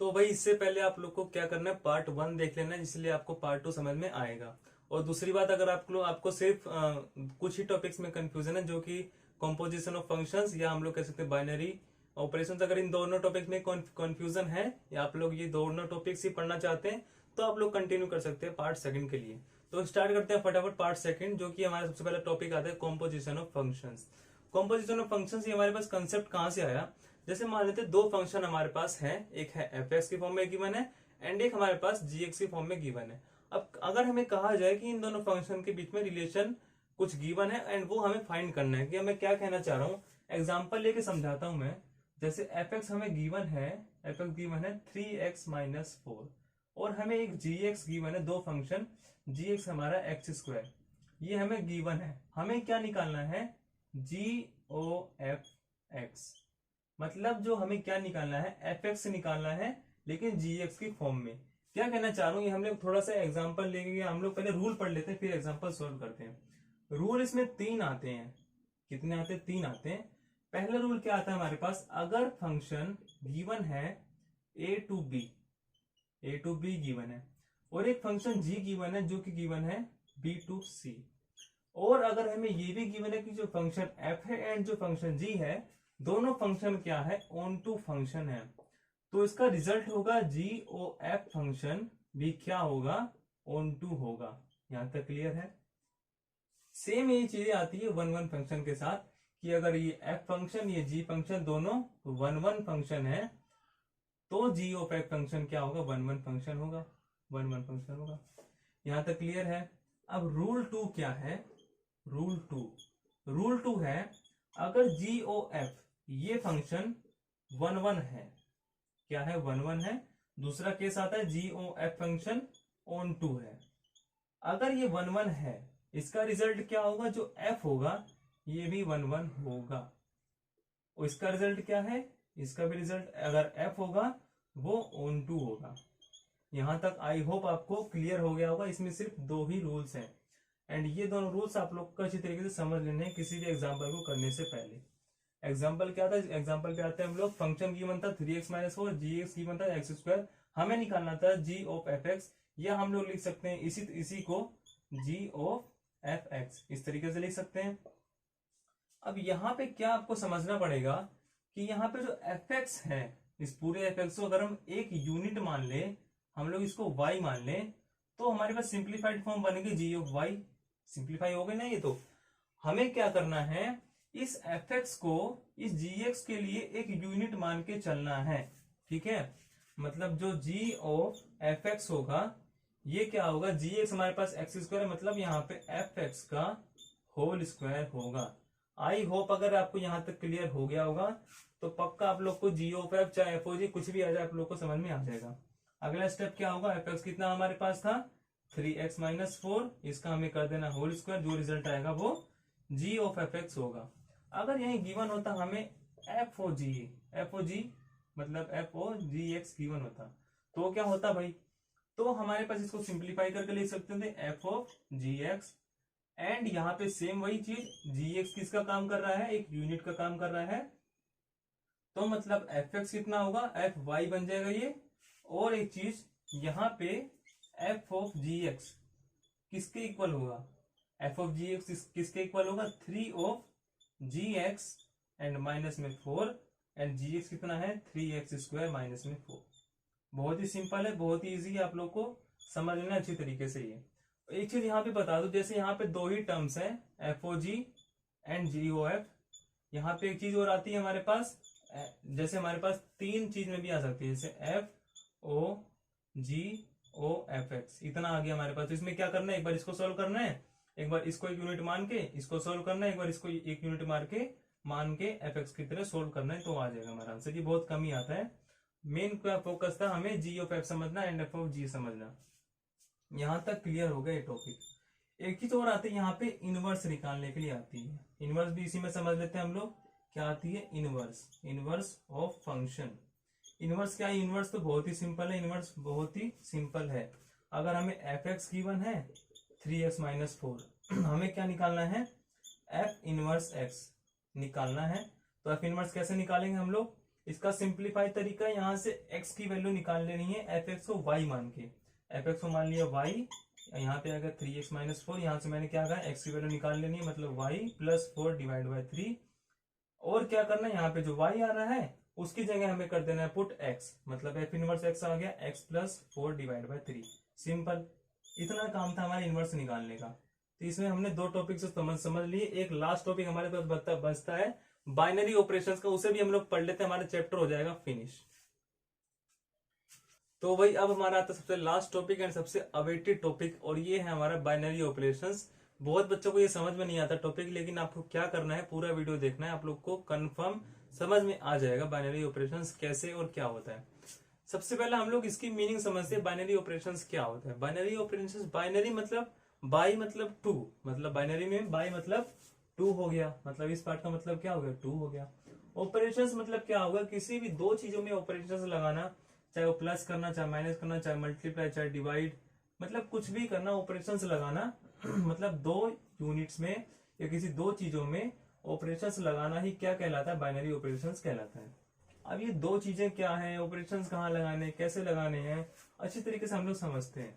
तो भाई इससे पहले आप लोग को क्या करना है, पार्ट 1 देख लेना है, इसलिए आपको पार्ट 2 समझ में आएगा। और दूसरी बात, अगर आपको सिर्फ कुछ ही टॉपिक्स में कंफ्यूजन है, जो कि कॉम्पोजिशन ऑफ फंक्शंस या हम लोग कह सकते हैं बाइनरी ऑपरेशंस, अगर इन दोनों टॉपिक्स में कंफ्यूजन है या आप लोग ये दोनों टॉपिक्स ही पढ़ना चाहते हैं, तो आप लोग कंटिन्यू कर सकते हैं पार्ट 2 के लिए। तो स्टार्ट करते हैं फटाफट पार्ट 2, जो कि हमारा सबसे पहला टॉपिक आता है composition of functions. Composition of functions, ये हमारे पास कंसेप्ट कहां से आया? जैसे मान लेते हैं दो फंक्शन हमारे पास है, एक है एफ एक्स की फॉर्म में गिवन है एंड एक हमारे पास जी एक्स की फॉर्म में गिवन है। अब अगर हमें कहा जाए कि इन दोनों फंक्शन के बीच में रिलेशन कुछ गिवन है एंड वो हमें फाइंड करना है, कि मैं क्या कहना चाह रहा हूँ, एग्जाम्पल लेके समझाता हूं मैं। जैसे एफ एक्स हमें गिवन है, एफ एक्स गिवन है 3x-4 और हमें एक जी एक्स गिवन है, दो फंक्शन जी एक्स हमारा एक्स स्क्वायर, ये हमें गिवन है। हमें क्या निकालना है? जी ओ एफ एक्स, मतलब जो हमें क्या निकालना है, एफ एक्स निकालना है, लेकिन जी एक्स की फॉर्म में। क्या कहना चाह रहा हूं, ये हम लोग थोड़ा सा एग्जांपल लेंगे, हम लोग पहले रूल पढ़ लेते हैं फिर एग्जांपल सॉल्व करते हैं। रूल इसमें 3 आते हैं। कितने आते हैं? 3 आते हैं। पहला रूल क्या आता है हमारे पास, अगर फंक्शन गिवन है ए टू बी गिवन है और एक फंक्शन जी गिवन है जो कि गिवन है बी टू सी, और अगर हमें ये भी गिवन है कि जो फंक्शन एफ है एंड जो फंक्शन जी है, दोनों फंक्शन क्या है, ऑन टू फंक्शन है, तो इसका रिजल्ट होगा जी ओ एफ फंक्शन भी क्या होगा, ऑन टू होगा। यहां तक क्लियर है? सेम यही चीजें आती है वन वन फंक्शन के साथ, कि अगर ये एफ फंक्शन ये जी फंक्शन दोनों वन वन फंक्शन है, तो जी ऑफ एफ फंक्शन क्या होगा, वन वन फंक्शन होगा, वन वन फंक्शन होगा। यहां तक क्लियर है? अब रूल 2 क्या है? रूल टू है, अगर जी ओ एफ ये फंक्शन वन वन है, क्या है, वन वन है। दूसरा केस आता है G O F function on two है। अगर ये वन वन है, इसका रिजल्ट क्या होगा, जो एफ होगा ये भी वन वन होगा। और इसका रिजल्ट क्या है, इसका भी रिजल्ट अगर एफ होगा वो ऑन टू होगा। यहां तक आई होप आपको क्लियर हो गया होगा। इसमें सिर्फ 2 ही रूल्स हैं एंड ये दोनों रूल्स आप लोग को अच्छी तरीके से समझ लेने हैं किसी भी एग्जाम्पल को करने से पहले। एग्जाम्पल क्या था? एग्जाम्पल पे आते हैं हम लोग, फंक्शन गिवन था 3x-4, जी एक्स गिवन था एक्स स्क्वायर, हमें निकालना था जी ऑफ एफ एक्स, या हम लोग लिख सकते हैं इसी को जी ऑफ एफ एक्स, इस तरीके से लिख सकते हैं। अब यहाँ पे क्या आपको समझना पड़ेगा कि यहाँ पे जो एफ एक्स है, इस पूरे एफ एक्स को अगर हम एक यूनिट मान ले, हम लोग इसको y मान लें, तो हमारे पास सिंप्लीफाइड फॉर्म बनेगी जी ऑफ वाई। सिंप्लीफाई हो गई ना ये? तो हमें क्या करना है, इस एफ एक्स को इस जी एक्स के लिए एक यूनिट मान के चलना है, ठीक है। मतलब जो जी ऑफ एफ एक्स होगा ये क्या होगा, जी एक्स हमारे पास एक्स स्क्वायर, मतलब यहाँ पे एफ एक्स का होल स्क्वायर होगा। आई होप अगर आपको यहां तक क्लियर हो गया होगा, तो पक्का आप लोग को जी ऑफ एफ चाहे एफ ओ जी कुछ भी आ जाए आप लोग को समझ में आ जाएगा। अगला स्टेप क्या होगा, एफ एक्स कितना हमारे पास था 3x-4, इसका हमें कर देना होल स्क्वायर, जो रिजल्ट आएगा वो जी ऑफ एफ एक्स होगा। अगर यही गिवन होता हमें एफ ओ जी मतलब एफ ओ जी एक्स गिवन होता, तो क्या होता भाई, तो हमारे पास इसको सिंप्लीफाई करके लिख सकते थे f of g x, and यहाँ पे सेम वही चीज, जी एक्स किसका काम कर रहा है, एक यूनिट का काम कर रहा है, तो मतलब एफ एक्स कितना होगा, एफ वाई बन जाएगा ये। और एक चीज यहाँ पे एफ ऑफ जी एक्स किसके इक्वल होगा, एफ ऑफ जी एक्स किसके इक्वल होगा, 3 of g x and minus में 4, एंड जी एक्स कितना है 3x² माइनस में 4। बहुत ही सिंपल है, बहुत ही इजी है, आप लोग को समझ लेना अच्छी तरीके से। ये एक चीज यहाँ पे बता दो, जैसे यहाँ पे 2 ही टर्म्स हैं, f o g and g O f, यहाँ पे एक चीज और आती है हमारे पास, जैसे हमारे पास 3 चीज में भी आ सकती है, जैसे एफ ओ जी ओ एफ एक्स, इतना आ गया हमारे पास। तो इसमें क्या करना है, एक बार इसको सोल्व करना है, एक बार इसको एक यूनिट मान के इसको सोल्व करना है, एक बार इसको एक यूनिट मान के एफ एक्स की तरह सोल्व करना है, तो आ जाएगा हमारा आंसर। ये बहुत कम ही आता है। मेन क्या फोकस था, हमें जी ऑफ एफ समझना एंड एफ ऑफ जी समझना। यहां तक क्लियर हो गया ये टॉपिक। एक चीज और आती है यहाँ पे, इनवर्स निकालने के लिए आती है। इनवर्स भी इसी में समझ लेते हैं हम लोग, क्या आती है, इनवर्स ऑफ फंक्शन। इनवर्स क्या है, इनवर्स तो बहुत ही सिंपल है, इनवर्स बहुत ही सिंपल है। अगर हमें एफ एक्स गिवन है 3x-4, हमें क्या निकालना है, एफ इनवर्स एक्स निकालना है। तो एफ इनवर्स कैसे निकालेंगे हम लोग, इसका सिंप्लीफाई तरीका, यहाँ से x की वैल्यू निकाल लेनी है f(x) को y मान के। f(x) को मान लिया y, यहाँ पे आएगा 3x - 4, यहाँ से मैंने क्या कहा x की वैल्यू निकाल लेनी है, मतलब y + 4 डिवाइड बाई 3। और क्या करना है, यहाँ पे जो y आ रहा है उसकी जगह हमें कर देना है पुट x, मतलब f इनवर्स x आ गया, x + 4 डिवाइड बाई 3। सिंपल, इतना काम था हमारे इनवर्स निकालने का। तो इसमें हमने दो टॉपिक से समझ लिए। एक लास्ट टॉपिक हमारे पास बचता है बाइनरी ऑपरेशंस का, उसे भी हम लोग पढ़ लेते हैं, हमारा चैप्टर हो जाएगा फिनिश। तो भाई अब हमारा आता है सबसे लास्ट टॉपिक एंड सबसे अवेटेड टॉपिक, और ये है हमारा बाइनरी ऑपरेशंस। बहुत बच्चों को ये समझ में नहीं आता टॉपिक, लेकिन आपको क्या करना है, पूरा वीडियो देखना है, आप लोग को कंफर्म समझ में आ जाएगा बाइनरी ऑपरेशंस कैसे और क्या होता है। सबसे पहले हम लोग इसकी मीनिंग समझते हैं, बाइनरी ऑपरेशंस क्या होता है। बाइनरी ऑपरेशंस, बाइनरी मतलब बाई मतलब टू, मतलब बाइनरी में बाई मतलब टू हो गया, मतलब इस पार्ट का मतलब क्या हो गया, टू हो गया। ऑपरेशंस मतलब क्या होगा, किसी भी दो चीजों में ऑपरेशंस लगाना, चाहे वो प्लस करना, चाहे माइनस करना, चाहे मल्टीप्लाई, चाहे डिवाइड, मतलब कुछ भी करना, ऑपरेशंस लगाना मतलब दो यूनिट्स में या किसी दो चीजों में ऑपरेशंस लगाना ही क्या कहलाता है, बाइनरी ऑपरेशंस कहलाता है। अब ये दो चीजें क्या हैं, ऑपरेशंस कहाँ लगाने, कैसे लगाने हैं, अच्छी तरीके से हम लोग समझते हैं।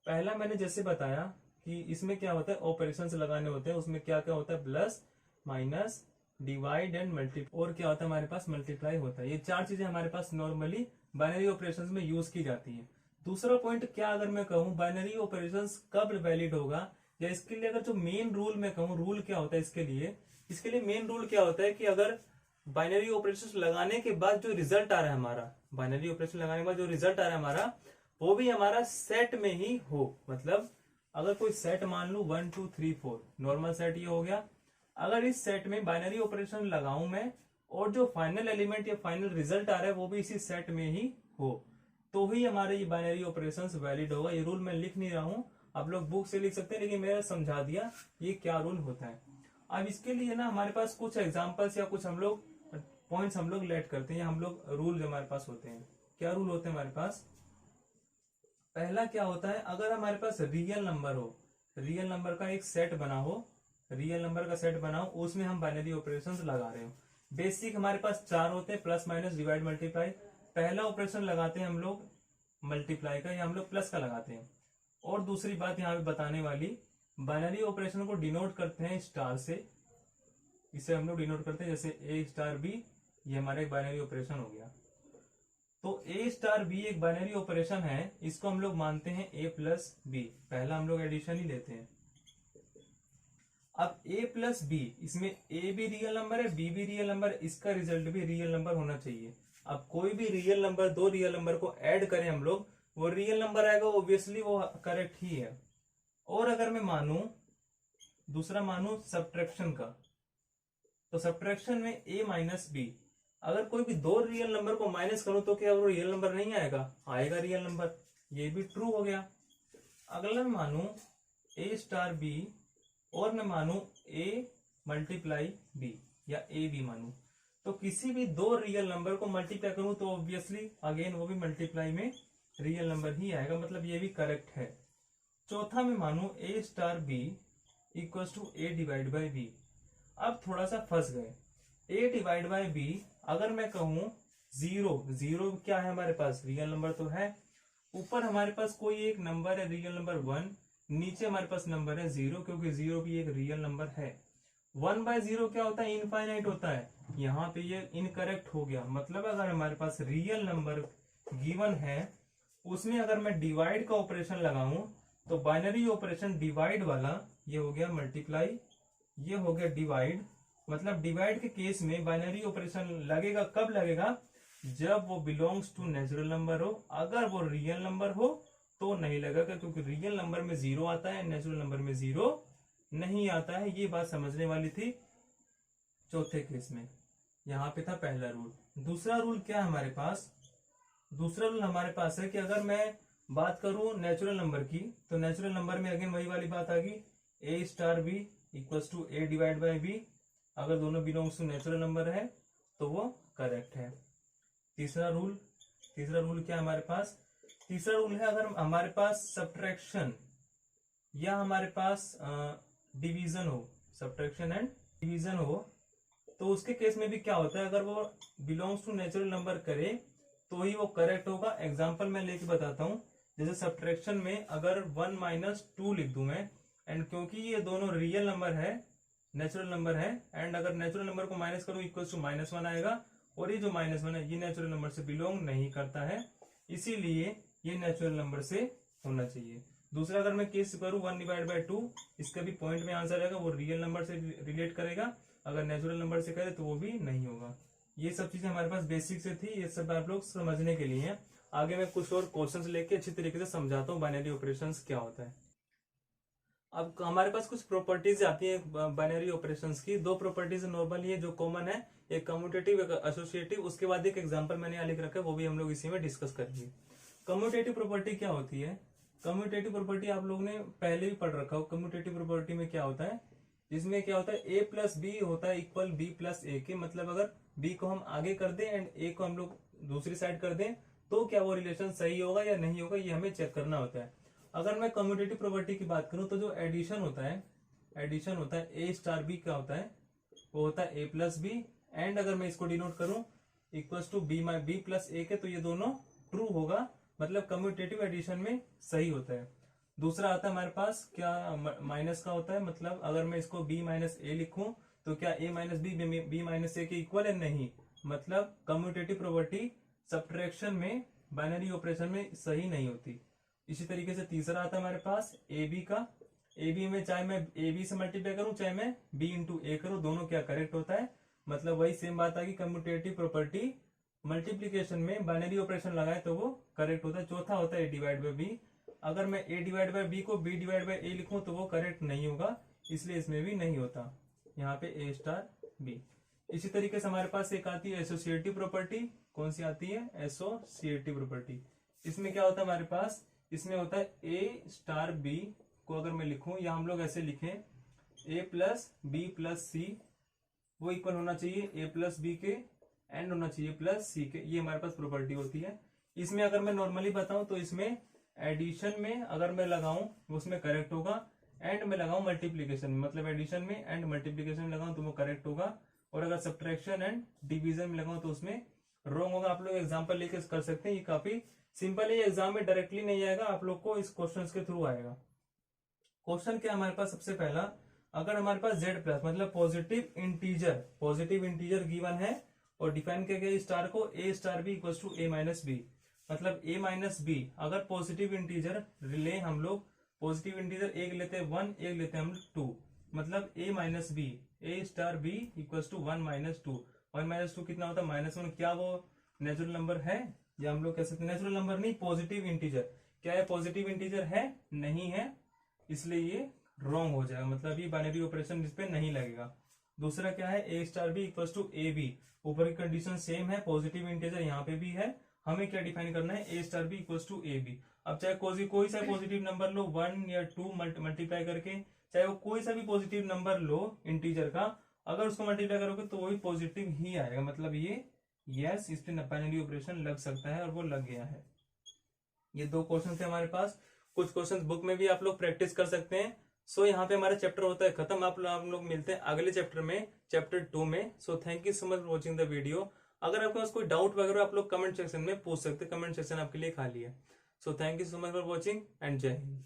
पहला मैंने जैसे बताया कि इसमें क्या होता है, ऑपरेशंस लगाने होते हैं, उसमें क्या क्या होता है, plus, minus, divide and multiply, और क्या होता है हमारे पास, मल्टीप्लाई होता है। ये चार चीजें हमारे पास नॉर्मली बाइनरी ऑपरेशंस में यूज की जाती है। दूसरा पॉइंट क्या, अगर मैं कहूँ बाइनरी ऑपरेशंस कब वैलिड होगा, या इसके लिए अगर जो मेन रूल मैं कहूँ, रूल क्या होता है इसके लिए मेन रूल क्या होता है कि अगर बाइनरी ऑपरेशन लगाने के बाद जो रिजल्ट आ रहा है हमारा, बाइनरी ऑपरेशन लगाने के बाद जो रिजल्ट आ रहा है हमारा, वो भी हमारा सेट में ही हो। मतलब अगर कोई सेट मान लू 1 2 3 4, नॉर्मल सेट ये हो गया, अगर इस सेट में बाइनरी ऑपरेशन लगाऊं मैं और जो फाइनल एलिमेंट या फाइनल रिजल्ट आ रहा है वो भी इसी सेट में ही हो, तो ही हमारे ये बाइनरी ऑपरेशंस वैलिड होगा। ये रूल मैं लिख नहीं रहा हूं, आप लोग बुक से लिख सकते हैं, लेकिन मैंने समझा दिया ये क्या रूल होता है। अब इसके लिए ना हमारे पास कुछ एग्जांपल्स या कुछ हम लोग पॉइंट्स हम लोग लेट करते हैं, हम लोग रूल हमारे पास होते हैं। क्या रूल होते हैं हमारे पास, पहला क्या होता है, अगर हमारे पास रियल नंबर हो, रियल नंबर का एक सेट बना हो, रियल नंबर का सेट बना हो, उसमें हम बाइनरी ऑपरेशंस लगा रहे हो। बेसिक हमारे पास चार होते हैं, प्लस माइनस डिवाइड मल्टीप्लाई। पहला ऑपरेशन लगाते हैं हम लोग मल्टीप्लाई का, या हम लोग प्लस का लगाते हैं। और दूसरी बात यहाँ पे बताने वाली, बाइनरी ऑपरेशन को डिनोट करते हैं स्टार से, इसे हम लोग डिनोट करते हैं जैसे ए स्टार बी, ये हमारा एक बाइनरी ऑपरेशन हो गया। तो ए स्टार बी एक बाइनरी ऑपरेशन है, इसको हम लोग मानते हैं ए प्लस बी, पहला हम लोग एडिशन ही लेते हैं। अब ए प्लस बी, इसमें ए भी रियल नंबर है, बी भी रियल नंबर है, इसका रिजल्ट भी रियल नंबर होना चाहिए। अब कोई भी रियल नंबर, दो रियल नंबर को ऐड करें हम लोग, वो रियल नंबर आएगा, ऑब्वियसली वो करेक्ट ही है। और अगर मैं मानू, दूसरा मानू सब्ट्रैक्शन का, तो सब्ट्रैक्शन में ए माइनस बी, अगर कोई भी दो रियल नंबर को माइनस करूं तो क्या वो रियल नंबर नहीं आएगा, आएगा रियल नंबर, ये भी ट्रू हो गया। अगला मैं मानू ए स्टार बी, और मैं मानू ए मल्टीप्लाई बी, या ए बी मानू, तो किसी भी दो रियल नंबर को मल्टीप्लाई करूं तो ऑब्वियसली अगेन वो भी मल्टीप्लाई में रियल नंबर ही आएगा, मतलब ये भी करेक्ट है। चौथा मैं मानू A star B equal to A divide by B. अब थोड़ा सा फंस गए, ए डिवाइड बाई बी, अगर मैं कहूं जीरो, जीरो क्या है हमारे पास, रियल नंबर तो है, ऊपर हमारे पास कोई एक नंबर है रियल नंबर 1, नीचे हमारे पास नंबर है 0, क्योंकि 0 भी एक रियल नंबर है। 1/0 क्या होता है, इनफाइनाइट होता है, यहाँ पे ये इनकरेक्ट हो गया। मतलब अगर हमारे पास रियल नंबर गिवन है, उसमें अगर मैं डिवाइड का ऑपरेशन लगाऊं, तो बाइनरी ऑपरेशन डिवाइड वाला, ये हो गया मल्टीप्लाई, ये हो गया डिवाइड। मतलब डिवाइड के केस में बाइनरी ऑपरेशन लगेगा, कब लगेगा, जब वो बिलोंग्स टू नेचुरल नंबर हो। अगर वो रियल नंबर हो तो नहीं लगेगा, क्योंकि रियल नंबर में 0 आता है, नेचुरल नंबर में 0 नहीं आता है। ये बात समझने वाली थी चौथे केस में। यहाँ पे था पहला रूल। दूसरा रूल क्या है हमारे पास, दूसरा रूल हमारे पास है कि अगर मैं बात करूं नेचुरल नंबर की, तो नेचुरल नंबर में अगेन वही वाली बात आ गई, A star B equals to A divide by B. अगर दोनों बिलोंग्स टू नेचुरल नंबर है तो वो करेक्ट है। तीसरा रूल, तीसरा रूल क्या है हमारे पास, तीसरा रूल है अगर हमारे पास सब्ट्रैक्शन या हमारे पास डिवीजन हो, सब्ट्रैक्शन एंड डिवीजन हो, तो उसके केस में भी क्या होता है, अगर वो बिलोंग्स टू नेचुरल नंबर करे तो ही वो करेक्ट होगा। एग्जाम्पल मैं लेके बताता हूँ। जैसे सब्ट्रैक्शन में अगर 1 माइनस 2 लिख दूं मैं, एंड क्योंकि ये दोनों रियल नंबर है, नेचुरल नंबर है, एंड अगर नेचुरल नंबर को माइनस करूं इक्वल टू -1 आएगा, और ये जो -1 है ये नेचुरल नंबर से बिलोंग नहीं करता है, इसीलिए ये नेचुरल नंबर से होना चाहिए। दूसरा अगर मैं केस करूं 1/2, इसका भी पॉइंट में आंसर आएगा, वो रियल नंबर से रिलेट करेगा। अगर नेचुरल नंबर से करे तो वो भी नहीं होगा। ये सब चीजें हमारे पास बेसिक से थी, ये सब आप लोग समझने के लिए है। आगे मैं कुछ और क्वेश्चंस लेके अच्छी तरीके से समझाता हूँ बाइनरी ऑपरेशंस क्या होता है। अब हमारे पास कुछ प्रॉपर्टीज आती है बाइनरी ऑपरेशंस की। दो प्रॉपर्टीज नॉर्मल है जो कॉमन है, एक कम्यूटेटिव एक एसोसिएटिव। उसके बाद एक एग्जांपल मैंने यहाँ लिख रखा है, वो भी हम लोग इसी में डिस्कस करेंगे। कम्यूटेटिव प्रॉपर्टी क्या होती है? कम्यूटेटिव प्रॉपर्टी आप लोग ने पहले भी पढ़ रखा हो। कम्यूटेटिव प्रॉपर्टी में क्या होता है, इसमें क्या होता है, ए प्लस बी होता है इक्वल बी प्लस ए के। मतलब अगर बी को हम आगे कर दें एंड ए को हम लोग दूसरी साइड कर दें तो क्या वो रिलेशन सही होगा या नहीं होगा, ये हमें चेक करना होता है। अगर मैं कम्यूटेटिव प्रॉपर्टी की बात करूं तो जो एडिशन होता है ए स्टार बी का होता है, वो होता है ए प्लस बी। एंड अगर मैं इसको डिनोट करूं इक्वल टू बी प्लस ए के, तो ये दोनों ट्रू होगा, मतलब कम्यूटेटिव एडिशन में सही होता है। दूसरा आता है हमारे पास क्या, माइनस का होता है। मतलब अगर मैं इसको बी माइनस ए लिखूं तो क्या ए माइनस बी माइनस ए के इक्वल है? नहीं। मतलब कम्यूटेटिव प्रॉपर्टी सब्ट्रैक्शन में, बाइनरी ऑपरेशन में सही नहीं होती। इसी तरीके से तीसरा आता है हमारे पास ए बी का। ए बी में चाहे मैं ए बी से मल्टीप्लाई करूं चाहे मैं बी इंटू ए करूं, दोनों क्या करेक्ट होता है। मतलब वही सेम बात आ गई, कम्यूटेटिव प्रॉपर्टी मल्टीप्लीकेशन में बाइनरी ऑपरेशन लगाए तो वो करेक्ट होता है। चौथा होता है ए डिवाइड बाय बी। अगर मैं ए डिवाइड बाय बी को बी डिवाइड बाय ए लिखूं तो वो करेक्ट नहीं होगा, इसलिए इसमें भी नहीं होता, यहाँ पे ए स्टार बी। इसी तरीके से हमारे पास एक आती है एसोसिएटिव प्रॉपर्टी। कौन सी आती है? Associative property. इसमें क्या होता है हमारे पास, इसमें होता है ए स्टार बी को अगर मैं लिखूं, या हम लोग ऐसे लिखें ए प्लस बी प्लस सी, वो इक्वल होना चाहिए ए प्लस बी के, एंड होना चाहिए प्लस सी के। ये हमारे पास प्रॉपर्टी होती है। इसमें अगर मैं नॉर्मली बताऊं तो इसमें एडिशन में अगर मैं लगाऊं उसमें करेक्ट होगा, एंड में लगाऊं मल्टीप्लीकेशन में, मतलब एडिशन में एंड मल्टीप्लीकेशन में लगाऊं तो वो करेक्ट होगा, और अगर सब्ट्रैक्शन एंड डिवीजन में लगाऊं तो उसमें रॉन्ग होगा। आप लोग एग्जांपल लेके कर सकते हैं, ये काफी सिंपल है। एग्जाम में डायरेक्टली नहीं आएगा, आप लोग को इस क्वेश्चन के थ्रू आएगा। क्वेश्चन क्या हमारे पास, सबसे पहला, अगर हमारे पास जेड प्लस मतलब पॉजिटिव इंटीजर गिवन है, और डिफाइन किया गया स्टार को A star B equal to A minus B. मतलब ए माइनस बी अगर पॉजिटिव इंटीजर ले, हम लोग पॉजिटिव इंटीजर एक लेते हैं 1, एक लेते हैं हम 2, मतलब A minus B, A star B equal to 1 minus 2। 1 minus 2 कितना होता है? -1। क्या वो नेचुरल नंबर है? या हम लोग कह सकते हैं नेचुरल नंबर नहीं, पॉजिटिव इंटीजर। क्या है? पॉजिटिव इंटीजर है? नहीं है, इसलिए ये रॉन्ग हो जाएगा, मतलब ये बाइनरी ऑपरेशन इस पे नहीं लगेगा। दूसरा क्या है, A star B equal to A B. ऊपर की कंडीशन सेम है, पॉजिटिव इंटीजर यहाँ पे भी है। हमें क्या डिफाइन करना है? A star B equal to A B. अब चाहे कोई सा पॉजिटिव नंबर लो, 1 या 2 मल्टीप्लाई करके, चाहे वो कोई सा भी पॉजिटिव नंबर लो इंटीजर का, अगर उसको मल्टीप्लाई करोगे तो वही पॉजिटिव ही आएगा। मतलब ये यस, इस पे बाइनरी ऑपरेशन लग सकता है, और वो लग गया है। ये दो क्वेश्चन थे हमारे पास। कुछ क्वेश्चन बुक में भी आप लोग प्रैक्टिस कर सकते हैं। सो यहाँ पे हमारा चैप्टर होता है खत्म। आप लोग मिलते हैं अगले चैप्टर में, चैप्टर 2 में। So thank you so much for watching the video. अगर आपके पास कोई डाउट वगैरह आप लोग कमेंट सेक्शन में पूछ सकते हैं, कमेंट सेक्शन आपके लिए खाली है। So thank you so much for watching and जय हिंद।